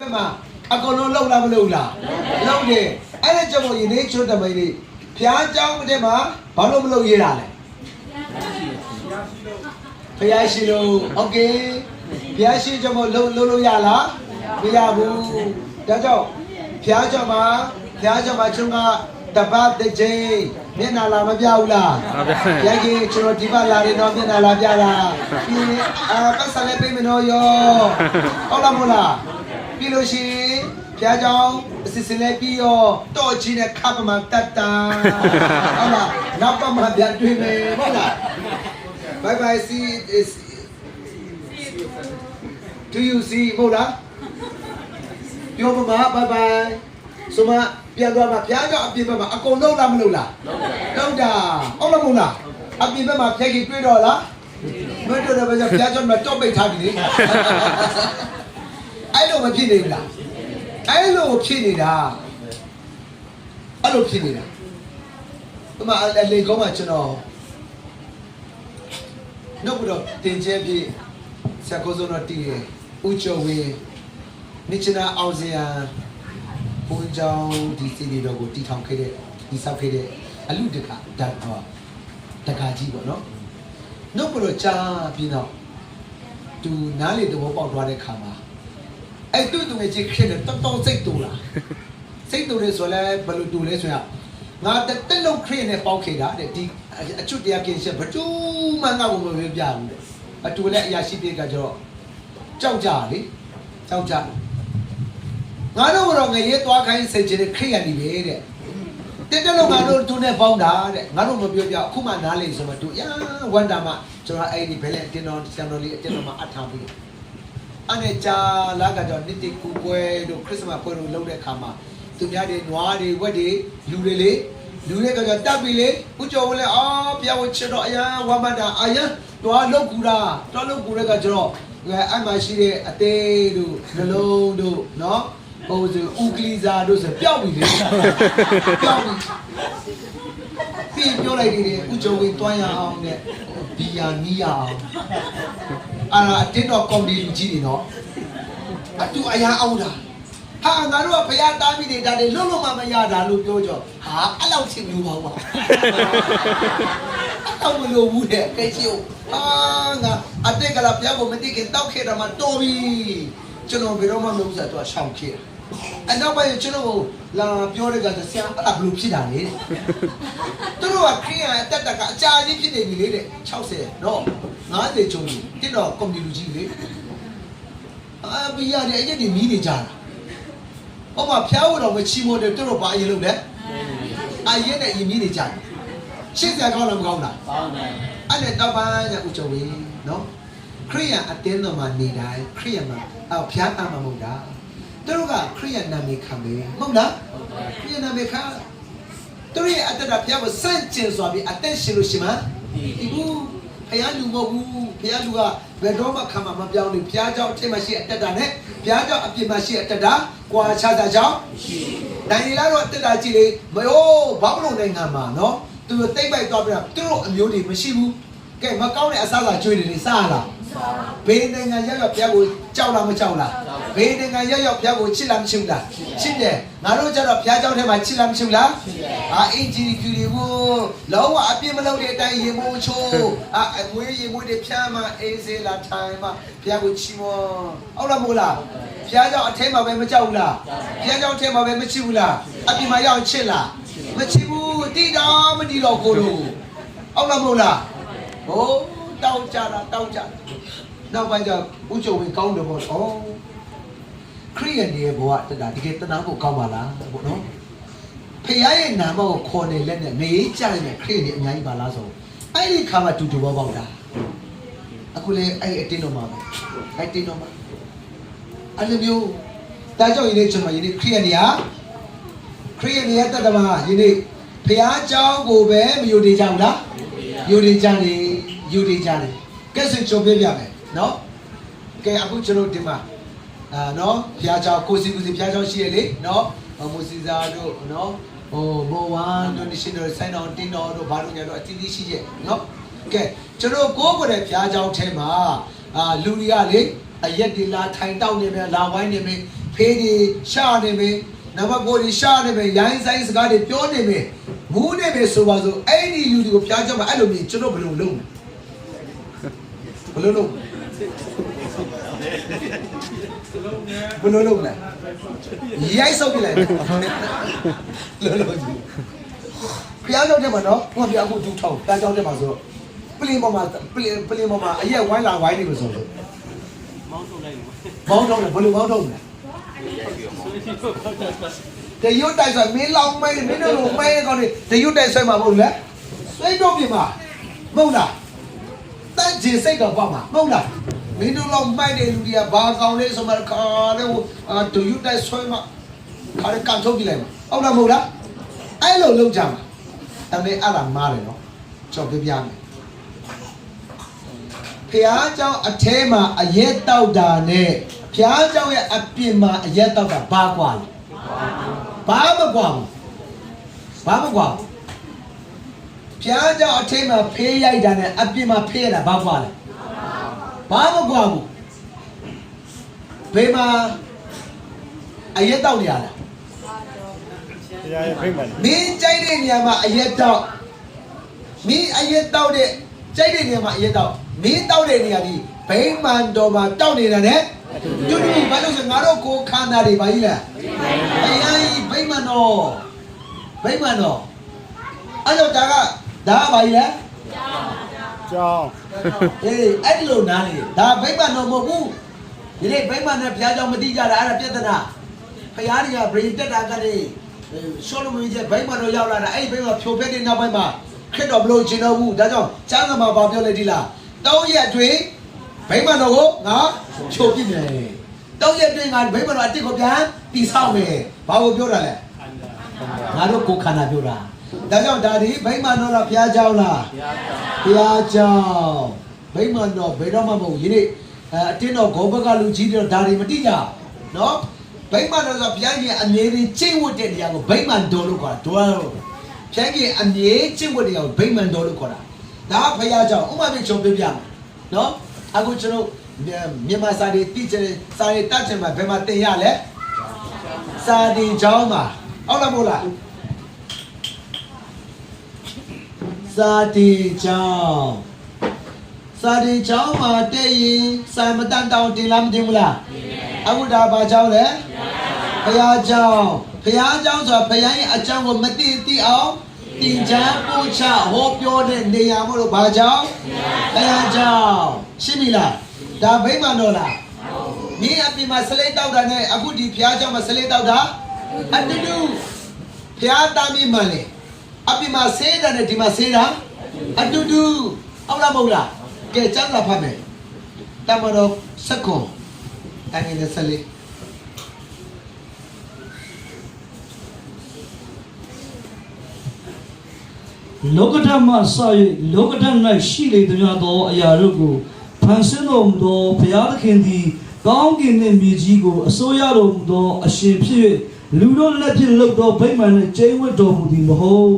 嘛，阿公侬漏啦不漏啦？漏的，哎，这么一年出的没的，偏讲的嘛，把漏不漏嘢啦嘞？偏是喽 ，OK， 偏是这么漏呀啦？不呀不，叫做偏叫嘛，中啊，大把的钱，面拿啦么表啦？偏个就地方啦，你那面拿啦表啦？你把啥来背没喏哟？好啦么啦？比如是偏叫是来比哟，多钱的卡不嘛哒哒？好啦，那不嘛别对没？好啦。拜拜 see do you see 冇啦ပြောပါမှာ拜拜ဆိုမှပြန်သွားမှာဖျားကြောင့်အပြင်ဘက်မှာအကုန်လုံးလားမလို့လားလုံးတာဟုတ်လားမဟုတ်လားအပြင်ဘက်မှာဖျက်ကြီးတွေ့တော့လားမတွေ့တော့ပဲဖျားကြောင့်မတော့ပိတ်ထားပြီလေအဲ့လိုမဖြစ်နေဘူးလားအဲ့လိုဖြစ်နေတာအဲ့လိုဖြစ်နေတာဒီမှာအလေကောင်းမှကျွန်တော်နှုတ်တော့တင်ကျဲပြီးဆရာကိုစုံတော့တည်တယ်ဦးကျော်ဝင်းနိချနာအောင်စရာဘုန်းကြောင့်ဒီစီဒီတော့ကိုတီထောင်ခဲ့တဲ့ဒီဆောက်ခဲ့တဲ့အလူတကတကကြီးပေါ့နော်နှုတ်တော့ကြားပြီးတော့သူနားလေတော့ပေါက်သွားတဲ့ခါမှာအဲ့တူတူငယ်ချင်းဖြစ်နေတော်စိတ်တူလားစိတ်တူလေဆိုလဲဘယ်လိုတူလဲဆိုရငါတက်လုံးခရစ်နဲ့ပေါက်ခဲ့တာတဲ့ဒီအချွတ်တရားကင်းချက်ဘတူးမှငါ့ကိုမပြောပြဘူးတဲ့အတူလည်းအရာရှိပြေကကျတော့ကြောက်ကြလေကြောက်ကြငါတို့ကတော့ငရေသွားခိုင်းစိတ်ချင်ခရစ်ရနေပဲတဲ့တက်လုံးငါတို့သူနဲ့ပေါင်းတာတဲ့ငါတို့မပြောပြအခုမှနားလေဆိုမှသူရာဝန္တာမှကျွန်တော်အဲ့ဒီဘယ်လဲအတင်းတော်ဆံတော်လေးအတင်းတော်မှအထားပြီးအနေချာလာကကြောင့်နှစ်တကူပွဲတို့ခရစ်စမတ်ပွဲတို့လုပ်တဲ့အခါမှာသူများတွေနွားတွေဝက်တွေလူတွေကတပ်ပြီးလေဦးကျော်ဝင်းလေဖျားဝင်ချတော့အရာဝမ်းမတာအရာတော့လောက်ကူတာတော့လောက်ကူတဲ့ကကျတော့အဲ့မှာရှိတဲ့အသေးတို့နှလုံးတို့နော်ဟိုဆိုဥကလီဇာတို့ဆိုပျောက်ပြီလေပျောက်ပြီပြီးပြောလိုက်တယ်ဦးကျော်ဝင်းတွန်းရအောင်တဲ့ဘီယာနီးရအောင်အတင်းတော့ကော်မတီလူကြီးတွေနော်အတူအရာအောင်တာဟာငါတို့ကဖျားတားပြီးနေတာလေလုံးလုံးမရတာလို့ပြောကြဟာအဲ့လောက်ချင်းမျိုးပါဘာတော့မလို့ဘူးတဲ့ကဲချီဟာငါအတက်ကလာဖျားကိုမတိခင်တောက်ခဲ့တာမှတော်ပြီကျွန်တော်ဘယ်တော့မှမလုပ်စားတော့ရှောင်ခဲ့အဲ့တော့ပဲကျွန်တော်လာပြောတဲ့ကဆရာအဲ့ဒါဘလို့ဖြစ်တာလေသူတို့ကခရီးရတက်တကအကြာကြီးဖြစ်နေပြီလေတဲ့60နော်50ကျုံပြီတစ်တော့ကွန်ပျူတာကြီးလေဘီရတယ်အဲ့ဒီမီးနေကြတာဟောမှာဖျားဝတော်မချီမို့တယ်တို့ဘာအရင်လုပ်လဲအရင်နဲ့ရင်မြည်နေကြတယ်ရှင်းစရာကောင်းလားမကောင်းလားကောင်းတယ်အဲ့လေတောက်ပန်းကဦးကျော်ဝင်းနော်ခရိယအတင်းတော်မှာနေတိုင်းခရိယမှာဖျားတာမှမဟုတ်တာတို့ကခရိယနာမည်ခံပဲမဟုတ်လားခရိယနာမည်ခံတို့ရဲ့အတ္တဖျားကိုစန့်ကျင်စွာပြီးအသက်ရှင်လို့ရှိမှဒီဘူးဖျားလူမဟုတ်ဘူးဖျားလူကဘယ်တော့မှခံမှာမပြောင်းဘူးဖျားเจ้าအထက်မှာရှိအတ္တနဲ့ဖျားเจ้าအပြင်မှာရှိအတ္တကွာခြားတာကြောင့်နိုင်လာတော့တက်တာကြည့်လေမယောဘာမလို့နိုင်ငံမှာနော်သူတိတ်ပိုက်သွားပြတာသူတို့အမျိုးတွေမရှိဘူးကဲမကောင်းတဲ့အစားအစာကျွေးတယ်လေစားလားဘေးနိုင်ငံရောက်ဖျားကိုကြောက်လားမကြောက်လားဘေးနိုင်ငံရောက်ဖျားကိုချစ်လားမချစ်ဘူးလားချစ်တယ်ငါတို့ကျတော့ဖျားเจ้าထဲမှာချစ်လားမချစ်ဘူးလားအင်ဂျီဖြူတွေဘူးလောကအပြစ်မလုပ်တဲ့အတိုင်းရေမိုးချိုးအမွေးရေမွေးတွေဖျားမှာအေးစေးလာထိုင်မှာဖျားကိုချီမောဟုတ်လားမဟုတ်လားဖျားเจ้าအထဲမှာပဲမကြောက်ဘူးလားဖျားเจ้าအထဲမှာပဲမချစ်ဘူးလားအပြင်မှာရောက်ချစ်လားမချစ်ဘူးတိတော်မတိတော့ကိုလို့ဟုတ်လားမဟုတ်လားဟိုတောင်းကြတာနောက်ပိုင်းကျဦးကျော်ဝင်းကောင်းတယ်ပေါ့ခရိယန်ရဲ့ဘဝတတကယ်တနာဖို့ကောင်းပါလားပေါ့နော်ဖခင်ရဲ့နာမကိုခေါ်နေလက်နဲ့မေးကြတဲ့ခရိယန်အများကြီးပါလားဆိုအဲ့ဒီခါမှတူတူပေါက်တာအခုလေအဲ့အတင်းတော်မှာပဲအဲ့တင်းတော်မှာအဲ့လိုမျိုးတာကြောင့်ယနေ့ကျွန်တော်ယနေ့ခရိယန်ရဲ့တတမယနေ့ဖခင်เจ้าကိုပဲမယုံနေကြဘူးလားယုံနေကြတယ်ကဲဆိုကြိုပြပြမယ်နော်ကဲအခုကျွန်တော်ဒီမှာနော်ဖျားချောင်းကိုစီဖျားချောင်းရှိရလေနော်မူစီဇာတို့နော်မိုဝမ်တို့နေရှင်တို့ဆိုင်တော်တင်းတော်တို့ဘာလို့ညာတို့အတီးတီးရှိရဲ့နော်ကဲကျွန်တော်ကိုယ်ကိုယ်ဖျားချောင်းထဲမှာလူတွေကလေအရက်တွေလာထိုင်တောက်နေမယ်လာဝိုင်းနေမယ်ဖ ဖေးဒီရှာနေမယ်နံပါတ်9ဒီရှာနေမယ်ရိုင်းဆိုင်စကားတွေပြောနေမယ်မူးနေမယ်ဆိုပါစို့အဲ့ဒီလူတွေကိုဖျားကြောက်မှာအဲ့လိုမျိုးကျွန်တော်ဘယ်လိုလုပ်လဲဘယ်လိုလုပ်လဲရိုက်ဆောက်ပြလိုက်လောလောကြီးဖျားကြောက်တယ်မှာနော်ဟိုဖျားကိုတူထောက်ဖျားကြောက်တယ်မှာဆိုတော့ပလင်ပေါ်မှာအရက်ဝိုင်းလာဝိုင်းနေလို့ဆိုလို့မောင်းထုတ်တယ်ဘယ်လိုမောင်းထုတ်လဲတရွတ်တိုက်ဆိုမင်းလောင်မဲမင်းတို့လိုမဲကောင်းနေတရွတ်တိုက်ဆွဲမှာမဟုတ်လားဆွဲတော့ပြင်မှာမဟုတ်လားတန်းကျင်စိတ်တော့ပေါ့မှာမဟုတ်လားမင်းတို့လောက်မိုက်တဲ့လူတွေကဘာကောင်းလဲဆိုမှခါတဲ့တရွတ်တိုက်ဆွဲမှာခါရကန်ထုတ်ပြလိုက်မှာဟုတ်လားမဟုတ်လားအဲ့လိုလုပ်ကြမှာဒါပေမဲ့အဲ့ဒါမားတယ်နော်ကြောက်ပြပြမယ်ဖျားเจ้าအထဲမှာအရက်တောက်တာနဲ့ဖျားเจ้าရဲ့အပြင်မှာအရက်တောက်တာဘာကွာလဲဘာမကွာဘူးဖျားเจ้าအထဲမှာဖေးရိုက်တာနဲ့အပြင်မှာဖေးရတာဘာကွာလဲဘာမကွာဘူးဘေးမှာအရက်တောက်နေရလားမင်းကြိုက်တဲ့နေရာမှာအရက်တောက်မင်းအရက်တောက်တဲ့ကြိုက်တဲ့နေရာမှာအရက်တောက်မင်းတောက်တဲ့နေရာဒီဘိမှန်တော်မှာတောက်နေတာနဲ့တူတူဘာလို့ဆိုငါတို့ကိုခန္ဓာတွေပါကြီးလားအရင်ဘိမှန်တော်အဲ့တော့ဒါကဘာကြီးလဲကြောင်းအေးအဲ့ဒီလိုနားလေဒါဘိမှန်တော်မဟုတ်ဘူးဒီနေ့ဘိမှန်နဲ့ဘုရားကြောင့်မတိကြတာအဲ့ဒါပြဿနာဘုရားတွေကဗြိတက်တာကတည်းရှောလမုန်ကြီးဘိမှန်တော်ရောက်လာတာအဲ့ဒီဘိမှန်ဖြိုဖက်တဲ့နောက်ပိုင်းမှာခက်တော့ဘလို့ချင်တော့ဘူးဒါကြောင့်ကျမ်းစာမှာပြောလိုက်ဒီလား3ရက်အတွင်းဘိမှန်တော်ကိုငါချိုပြစ်မယ်3ရက်အတွင်းငါဘိမှန်တော်အစ်ကိုပြန်တီဆောက်မယ်ဘာကိုပြောတာလဲငါတို့ကိုခန္ဓာပြောတာဒါကြောင့်ဒါဒီဗိမာန်တော်လားဘုရားเจ้าလားဘုရားเจ้าဗိမာန်တော်ဘယ်တော့မှမဟုတ်ဒီနေ့အတင်းတော်ဂောဘကလူကြီးတွေဒါတွေမတိကြနော်ဗိမာန်တော်ဆိုဘုရားကြီးအမြဲတမ်းကျင့်ဝတ်တဲ့နေရာကိုဗိမာန်တော်လို့ခေါ်တာတော်ဘုရားကြီးအမြဲကျင့်ဝတ်တဲ့နေရာကိုဗိမာန်တော်လို့ခေါ်တာဒါဘုရားเจ้าဥပမာပြချုံပြပြမယ်နော်အခုကျွန်တော်မြန်မာစာတွေတိကျစာတွေတတ်ချင်မှာဘယ်မှာသင်ရလဲစာတင်ကျောင်းမှာဟုတ်လားမဟုတ်လားစာတင်ကျောင်းမှာတဲ့ရင်စာမတန်တောင်တင်လားမတင်ဘူးလားအခုဒါဘာကျောင်းလဲဘုရားကျောင်းဆိုတာဘုရားရဲ့အကြောင်းကိုမသိအောင်တင်ချမ်းပို့ချဟောပြောတဲ့နေရာမို့လို့ဘာကျောင်းဘုရားကျောင်းရှင်းပြီလားဒါဗိမာန်တော်လားမင်းအပြင်မှာစလိတ်တောက်တာနဲ့အခုဒီဘုရားကျောင်းမှာစလိတ်တောက်တာအတူတူဘုရားသားမင်းမှန်လေအပြင်မှာဆေးတာနဲ့ဒီမှာဆေးတာအတူတူဟုတ်လားမဟုတ်လားကဲကျမ်းစာဖတ်မယ်တမတော်စက္ကွန်အငယ်နဲ့စလိလောကဓမ္မစ၍လောကဓမ္မ၌ရှိလေသည်များသောအရာတို့ကိုဖန်ဆင်းတော်မူသောဘုရားသခင်သည်ကောင်းကင်နှင့်မြေကြီးကိုအစိုးရတော်မူသောအရှင်ဖြစ်၍လူတို့လက်ဖြင့်လုပ်သောဗိမာန်နှင့်ကျိန်းဝတ်တော်မူသည်မဟုတ်